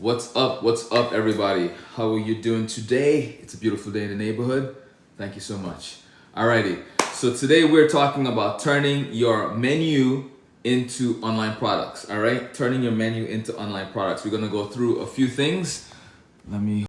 What's up, everybody? How are you doing today? It's a beautiful day in the neighborhood. Thank you so much. Alrighty, so today we're talking about turning your menu into online products. All right, turning your menu into online products. We're gonna go through a few things. Let me.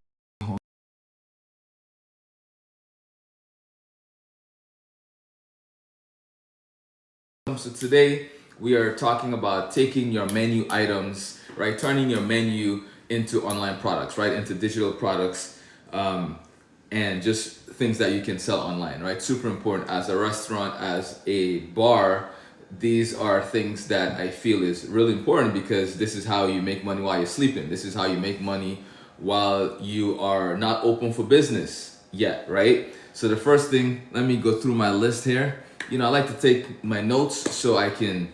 So today we are talking about taking your menu items, right? Turning your menu into online products, right? Into digital products, and just things that you can sell online, right? Super important as a restaurant, as a bar. These are things that I feel is really important because this is how you make money while you're sleeping. This is how you make money while you are not open for business yet, right? So the first thing, let me go through my list here. I like to take my notes so I can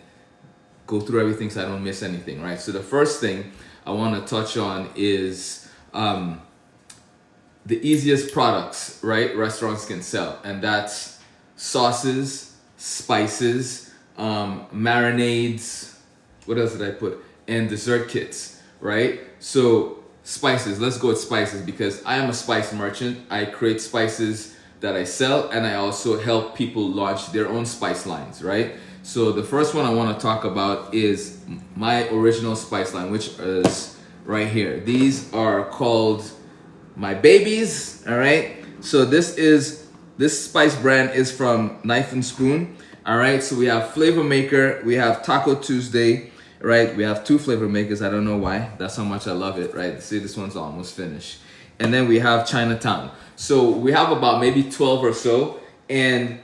go through everything so I don't miss anything, right? So the first thing I want to touch on is the easiest products, right? Restaurants can sell, and that's sauces, spices, marinades. What else did I put? And dessert kits, right? So spices. Let's go with spices because I am a spice merchant. I create spices that I sell, and I also help people launch their own spice lines, right? So the first one I want to talk about is my original spice line, which is right here. These are called my babies, all right? So this spice brand is from Knife and Spoon, all right? So we have Flavor Maker, we have Taco Tuesday, right? We have two flavor makers. I don't know why. That's how much I love it, right? See, this one's almost finished. And then we have Chinatown. So we have about maybe 12 or so, and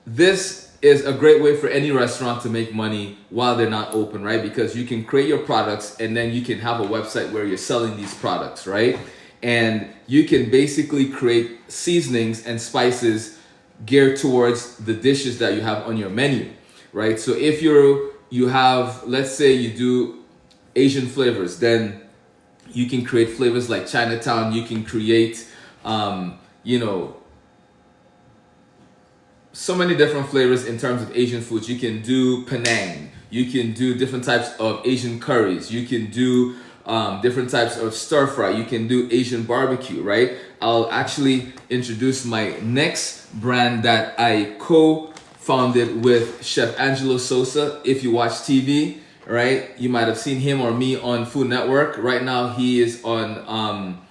this is a great way for any restaurant to make money while they're not open, right? Because you can create your products and then you can have a website where you're selling these products, right? And you can basically create seasonings and spices geared towards the dishes that you have on your menu, right? So if you have, let's say you do Asian flavors, then you can create flavors like Chinatown. You can create, so many different flavors in terms of Asian foods. You can do Penang. You can do different types of Asian curries. You can do different types of stir fry. You can do Asian barbecue, right? I'll actually introduce my next brand that I co-founded with Chef Angelo Sosa. If you watch TV, right, you might have seen him or me on Food Network. Right now, he is on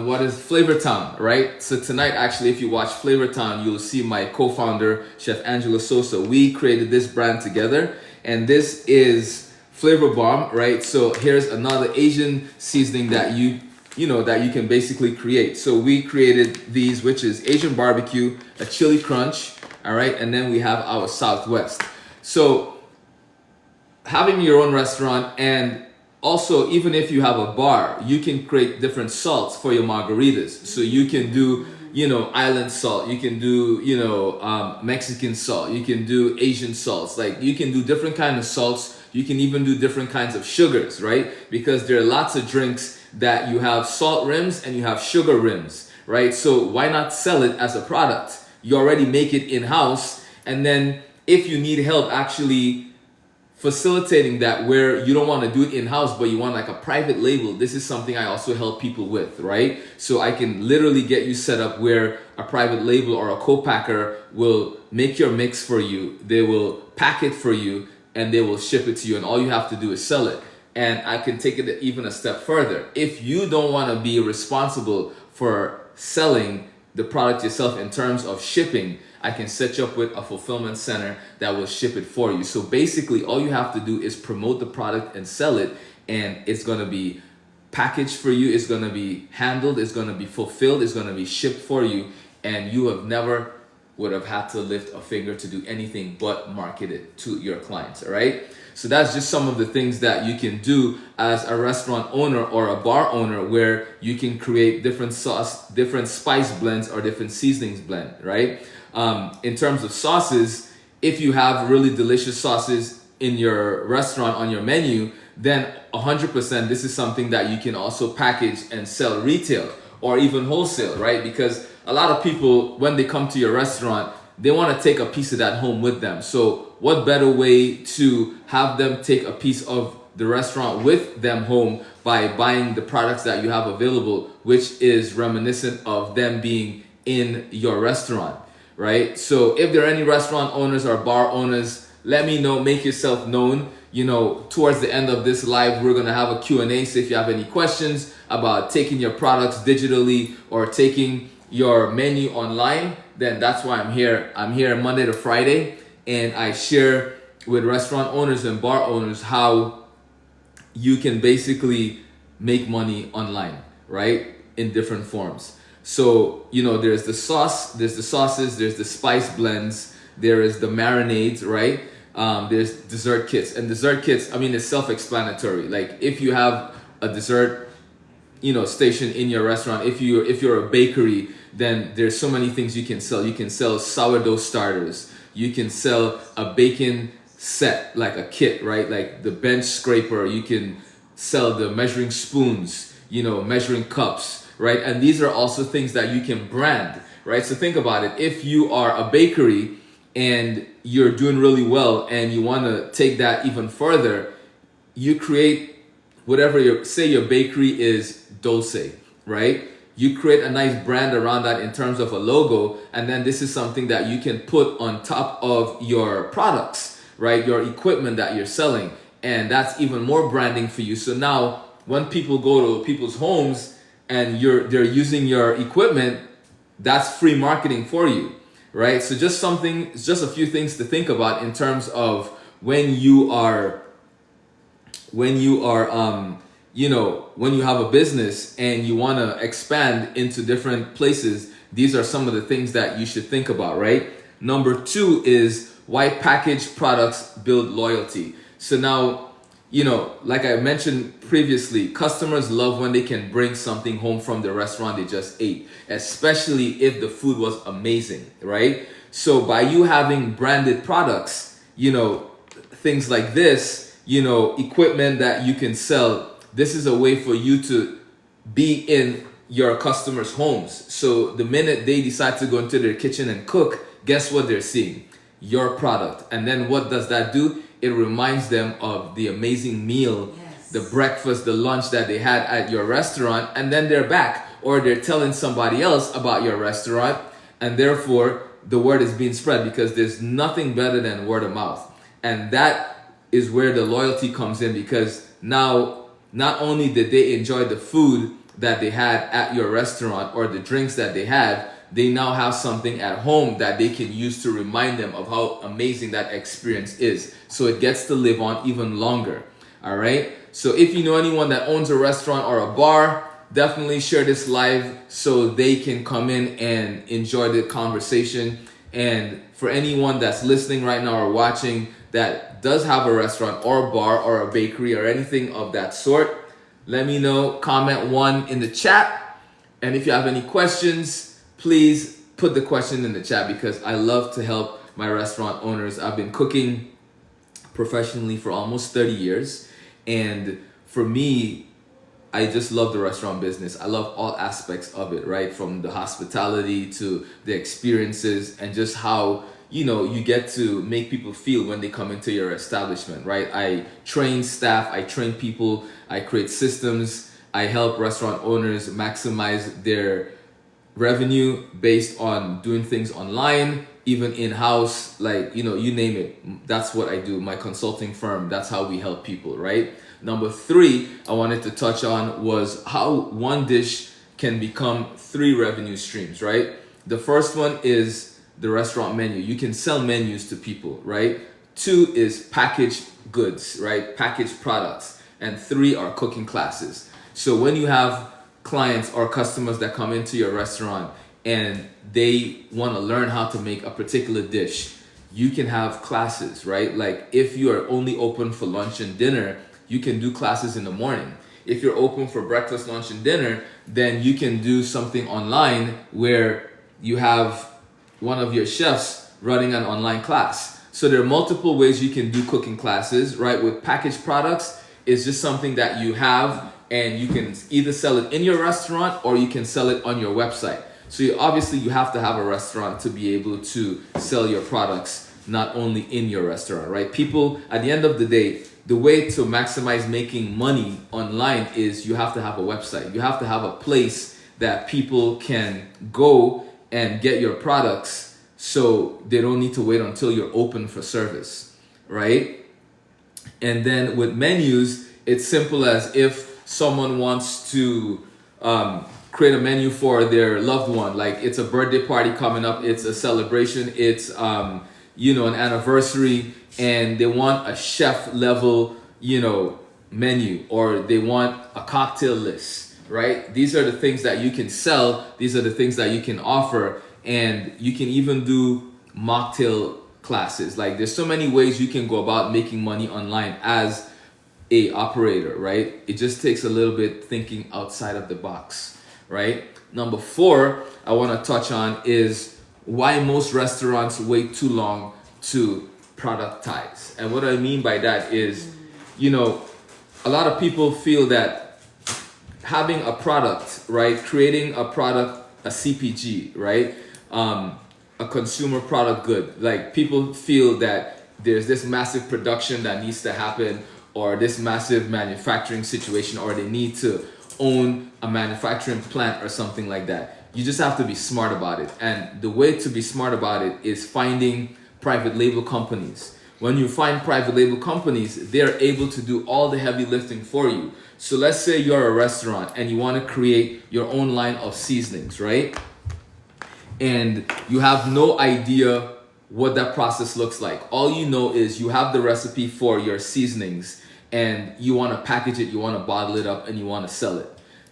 what is Flavor Town, right? So tonight, actually, if you watch Flavor Town, you'll see my co-founder, Chef Angelo Sosa. We created this brand together, and this is Flavor Bomb, right? So here's another Asian seasoning that you can basically create. So we created these, which is Asian barbecue, a chili crunch, all right, and then we have our Southwest. So having your own restaurant, and also even if you have a bar, you can create different salts for your margaritas. So you can do island salt, you can do Mexican salt, you can do Asian salts, like you can do different kinds of salts. You can even do different kinds of sugars, right? Because there are lots of drinks that you have salt rims and you have sugar rims, right? So why not sell it as a product? You already make it in-house, and then if you need help actually facilitating that, where you don't want to do it in-house but you want like a private label, this is something I also help people with, right? So I can literally get you set up where a private label or a co-packer will make your mix for you. They will pack it for you and they will ship it to you, and all you have to do is sell it. And I can take it even a step further. If you don't want to be responsible for selling the product yourself in terms of shipping, I can set you up with a fulfillment center that will ship it for you. So basically, all you have to do is promote the product and sell it, and it's going to be packaged for you. It's going to be handled. It's going to be fulfilled. It's going to be shipped for you, and you have never would have had to lift a finger to do anything but market it to your clients, all right? So that's just some of the things that you can do as a restaurant owner or a bar owner, where you can create different sauce, different spice blends, or different seasonings blend, right? In terms of sauces, if you have really delicious sauces in your restaurant on your menu, then 100% this is something that you can also package and sell retail or even wholesale, right? Because a lot of people, when they come to your restaurant, they want to take a piece of that home with them. So what better way to have them take a piece of the restaurant with them home by buying the products that you have available, which is reminiscent of them being in your restaurant, right? So if there are any restaurant owners or bar owners, let me know, make yourself known. You know, towards the end of this live, we're gonna have a Q&A. So if you have any questions about taking your products digitally or taking your menu online, then that's why I'm here. I'm here Monday to Friday, and I share with restaurant owners and bar owners how you can basically make money online, right? In different forms. So, you know, there's the sauce, there's the sauces, there's the spice blends, there is the marinades, right? There's dessert kits. And dessert kits, I mean, it's self-explanatory. Like if you have a dessert, you know, station in your restaurant, if you're a bakery, then there's so many things you can sell. You can sell sourdough starters. You can sell a bacon set, like a kit, right? Like the bench scraper. You can sell the measuring spoons, you know, measuring cups, right? And these are also things that you can brand, right? So think about it. If you are a bakery and you're doing really well and you want to take that even further, you create whatever your bakery is dulce, right? You create a nice brand around that in terms of a logo, and then this is something that you can put on top of your products, right? Your equipment that you're selling, and that's even more branding for you. So now when people go to people's homes and they're using your equipment, that's free marketing for you, right? So just a few things to think about in terms of when you have a business and you want to expand into different places. These are some of the things that you should think about, right? Number 2 is why packaged products build loyalty. So now, you know, like I mentioned previously, customers love when they can bring something home from the restaurant they just ate, especially if the food was amazing, right? So by you having branded products, you know, things like this, you know, equipment that you can sell, this is a way for you to be in your customers' homes. So the minute they decide to go into their kitchen and cook, guess what they're seeing? Your product. And then what does that do? It reminds them of the amazing meal, yes, the breakfast, the lunch that they had at your restaurant, and then they're back, or they're telling somebody else about your restaurant, and therefore the word is being spread, because there's nothing better than word of mouth. And that is where the loyalty comes in, because now not only did they enjoy the food that they had at your restaurant or the drinks that they had, they now have something at home that they can use to remind them of how amazing that experience is. So it gets to live on even longer. All right. So if you know anyone that owns a restaurant or a bar, definitely share this live so they can come in and enjoy the conversation. And for anyone that's listening right now or watching that does have a restaurant or a bar or a bakery or anything of that sort, let me know. Comment 1 in the chat. And if you have any questions, please put the question in the chat, because I love to help my restaurant owners. I've been cooking professionally for almost 30 years. And for me, I just love the restaurant business. I love all aspects of it, right? From the hospitality to the experiences, and just how, you know, you get to make people feel when they come into your establishment, right? I train staff, I train people, I create systems, I help restaurant owners maximize their revenue based on doing things online, even in-house, like, you know, you name it. That's what I do. My consulting firm, that's how we help people, right? Number 3 I wanted to touch on was how one dish can become 3 revenue streams, right? The first one is the restaurant menu. You can sell menus to people, right? 2 is packaged goods, right? Packaged products. And 3 are cooking classes. So when you have clients or customers that come into your restaurant and they want to learn how to make a particular dish, you can have classes, right? Like if you are only open for lunch and dinner, you can do classes in the morning. If you're open for breakfast, lunch, and dinner, then you can do something online where you have one of your chefs running an online class. So there are multiple ways you can do cooking classes, right? With packaged products, it's just something that you have, and you can either sell it in your restaurant or you can sell it on your website. So obviously you have to have a restaurant to be able to sell your products not only in your restaurant, right? People, at the end of the day, the way to maximize making money online is you have to have a website. You have to have a place that people can go and get your products, so they don't need to wait until you're open for service, right? And then with menus, it's simple as if someone wants to create a menu for their loved one, like it's a birthday party coming up, it's a celebration, it's an anniversary, and they want a chef level menu, or they want a cocktail list, right? These are the things that you can sell. These are the things that you can offer, and you can even do mocktail classes. Like, there's so many ways you can go about making money online as a operator, right? It just takes a little bit thinking outside of the box, right? Number 4 I want to touch on is why most restaurants wait too long to productize. And what I mean by that is, a lot of people feel that having a product, right, creating a product, a CPG, right, a consumer product good, like, people feel that there's this massive production that needs to happen, or this massive manufacturing situation, or they need to own a manufacturing plant or something like that. You just have to be smart about it. And the way to be smart about it is finding private label companies. When you find private label companies, they're able to do all the heavy lifting for you. So let's say you're a restaurant and you want to create your own line of seasonings, right? And you have no idea what that process looks like. All you know is you have the recipe for your seasonings, and you want to package it, you want to bottle it up, and you want to sell it.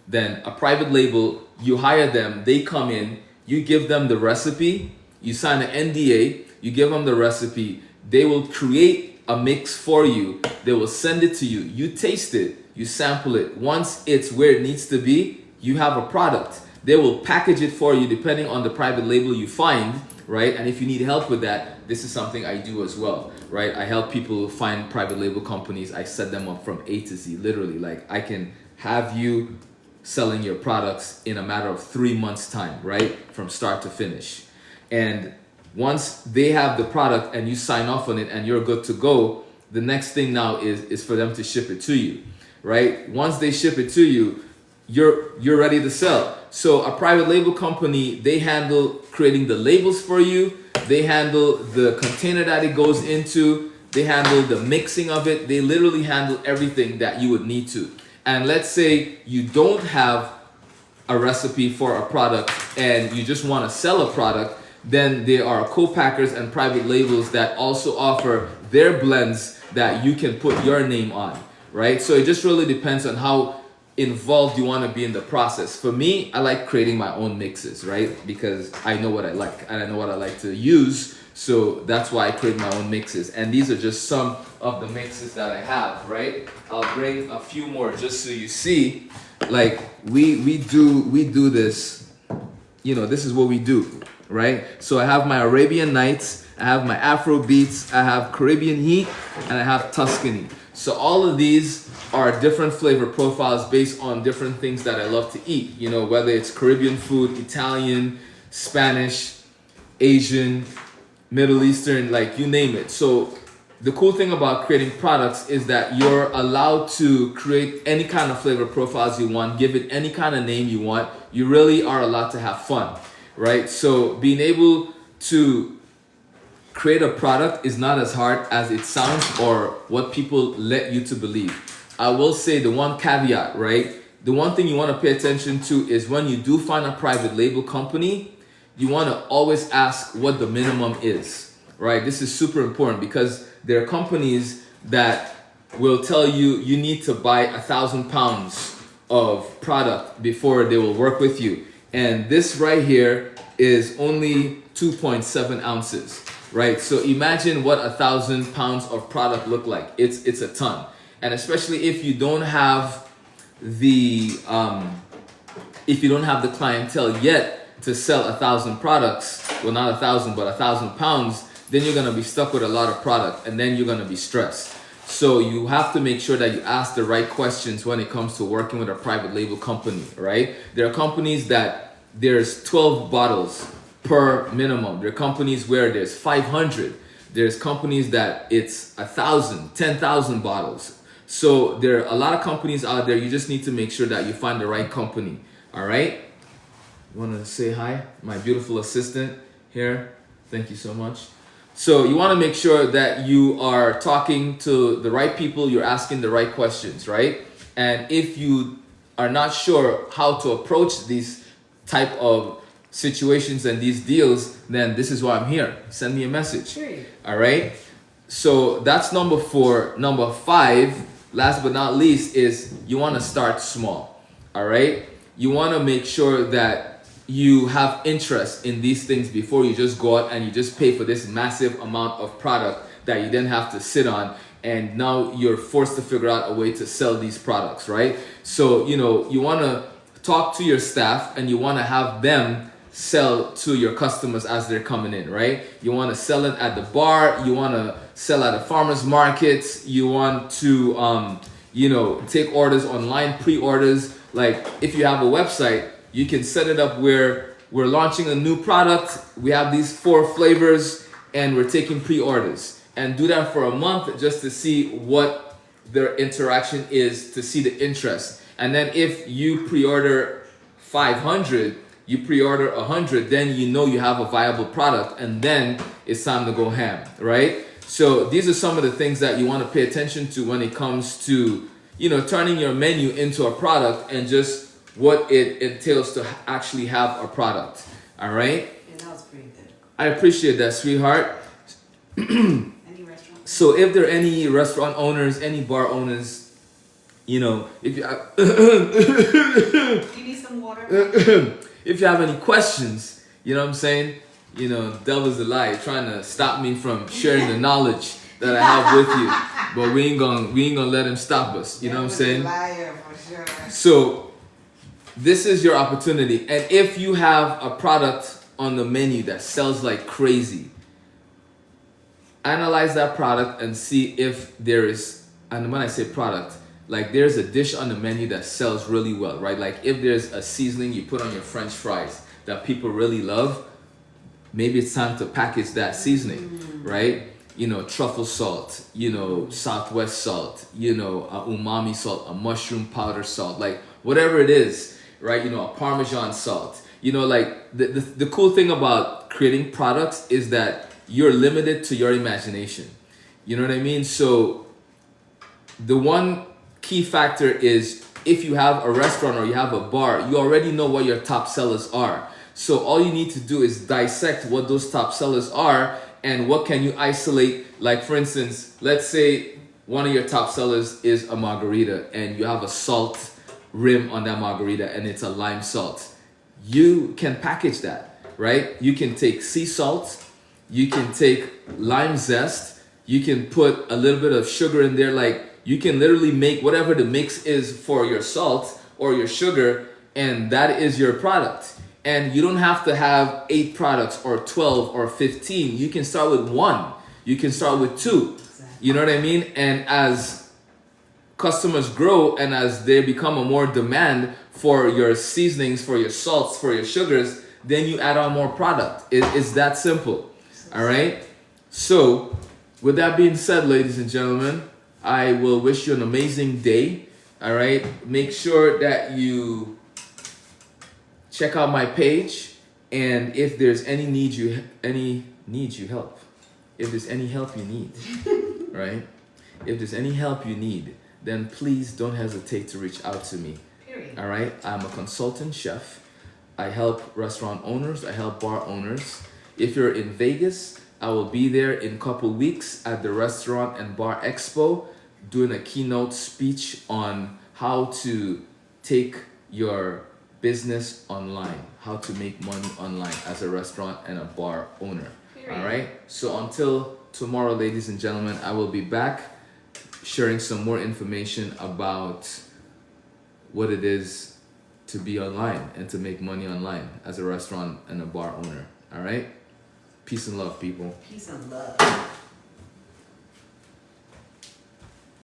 Then a private label, you hire them, they come in, you give them the recipe, you sign an NDA, you give them the recipe, they will create a mix for you, they will send it to you, you taste it, you sample it. Once it's where it needs to be, you have a product. They will package it for you depending on the private label you find, right? And if you need help with that, this is something I do as well, right? I help people find private label companies. I set them up from A to Z, literally. Like, I can have you selling your products in a matter of 3 months time, right? From start to finish. And once they have the product and you sign off on it and you're good to go, the next thing now is for them to ship it to you, right? Once they ship it to you, you're ready to sell. So a private label company, they handle creating the labels for you, they handle the container that it goes into, they handle the mixing of it, they literally handle everything that you would need to. And let's say you don't have a recipe for a product and you just want to sell a product, then there are co-packers and private labels that also offer their blends that you can put your name on, right? So it just really depends on how involved you want to be in the process. For me, I like creating my own mixes, right? Because I know what I like and I know what I like to use. So that's why I create my own mixes. And these are just some of the mixes that I have, right? I'll bring a few more just so you see. Like, we do this, this is what we do, right? So I have my Arabian Nights, I have my Afro Beats, I have Caribbean Heat, and I have Tuscany. So all of these are different flavor profiles based on different things that I love to eat. Whether it's Caribbean food, Italian, Spanish, Asian, Middle Eastern, like, you name it. So the cool thing about creating products is that you're allowed to create any kind of flavor profiles you want, give it any kind of name you want. You really are allowed to have fun, right? So being able to create a product is not as hard as it sounds or what people let you to believe. I will say the one caveat, right? The one thing you want to pay attention to is when you do find a private label company, you want to always ask what the minimum is, right? This is super important because there are companies that will tell you you need to buy 1,000 pounds of product before they will work with you. And this right here is only 2.7 ounces, right? So imagine what 1,000 pounds of product look like. It's a ton. And especially if you don't have the clientele yet to sell 1,000 products, well, not 1,000, but 1,000 pounds, then you're gonna be stuck with a lot of product, and then you're gonna be stressed. So you have to make sure that you ask the right questions when it comes to working with a private label company, right? There are companies that there's 12 bottles per minimum. There are companies where there's 500. There's companies that it's 1,000, 10,000 bottles. So there are a lot of companies out there. You just need to make sure that you find the right company. All right. You want to say hi, my beautiful assistant here. Thank you so much. So you want to make sure that you are talking to the right people. You're asking the right questions, right? And if you are not sure how to approach these type of situations and these deals, then this is why I'm here. Send me a message. Sure. All right. So that's number 4. Number 5, last but not least, is you want to start small. All right. You want to make sure that you have interest in these things before you just go out and you just pay for this massive amount of product that you then have to sit on, and now you're forced to figure out a way to sell these products, right? So, you know, you want to talk to your staff and you want to have them sell to your customers as they're coming in, right? You want to sell it at the bar, you want to sell at the farmers markets, you want to you know, take orders online, pre-orders. Like if you have a website, you can set it up where we're launching a new product, we have these 4 flavors and we're taking pre-orders, and do that for a month just to see what their interaction is, to see the interest. And then if you pre-order 500, you pre-order 100, then you know you have a viable product, and then it's time to go ham, right? So these are some of the things that you want to pay attention to when it comes to, you know, turning your menu into a product and just what it entails to actually have a product. All right? Yeah, that was pretty good. I appreciate that, sweetheart. Any restaurant? So if there are any restaurant owners, any bar owners, you know, if you Do you need some water? if you have any questions, you know what I'm saying? You know, devil's a lie, trying to stop me from sharing the knowledge that I have with you. But we ain't gonna let him stop us. You know what I'm saying? Liar for sure. So this is your opportunity. And if you have a product on the menu that sells like crazy, analyze that product and see if there is, and when I say product, like there's a dish on the menu that sells really well, right? Like if there's a seasoning you put on your French fries that people really love, maybe it's time to package that seasoning, right? You know, truffle salt, you know, Southwest salt, you know, a umami salt, a mushroom powder salt, like whatever it is, right? You know, a Parmesan salt. You know, like the cool thing about creating products is that you're limited to your imagination. You know what I mean? So the one key factor is if you have a restaurant or you have a bar, you already know what your top sellers are. So all you need to do is dissect what those top sellers are and what can you isolate. Like for instance, let's say one of your top sellers is a margarita and you have a salt rim on that margarita and it's a lime salt. You can package that, right? You can take sea salt, you can take lime zest, you can put a little bit of sugar in there. Like you can literally make whatever the mix is for your salt or your sugar, and that is your product. And you don't have to have 8 products or 12 or 15. You can start with 1. You can start with 2. You know what I mean? And as customers grow and as they become a more demand for your seasonings, for your salts, for your sugars, then you add on more product. It's that simple. All right? So with that being said, ladies and gentlemen, I will wish you an amazing day. All right? Make sure that you check out my page, and if there's any need you help. If there's any help you need, right? If there's any help you need, then please don't hesitate to reach out to me. Period. All right? I'm a consultant chef. I help restaurant owners. I help bar owners. If you're in Vegas, I will be there in a couple weeks at the Restaurant and Bar Expo doing a keynote speech on how to take your business online, how to make money online as a restaurant and a bar owner. Period. All right? So until tomorrow, ladies and gentlemen, I will be back sharing some more information about what it is to be online and to make money online as a restaurant and a bar owner. All right? Peace and love, people. Peace and love.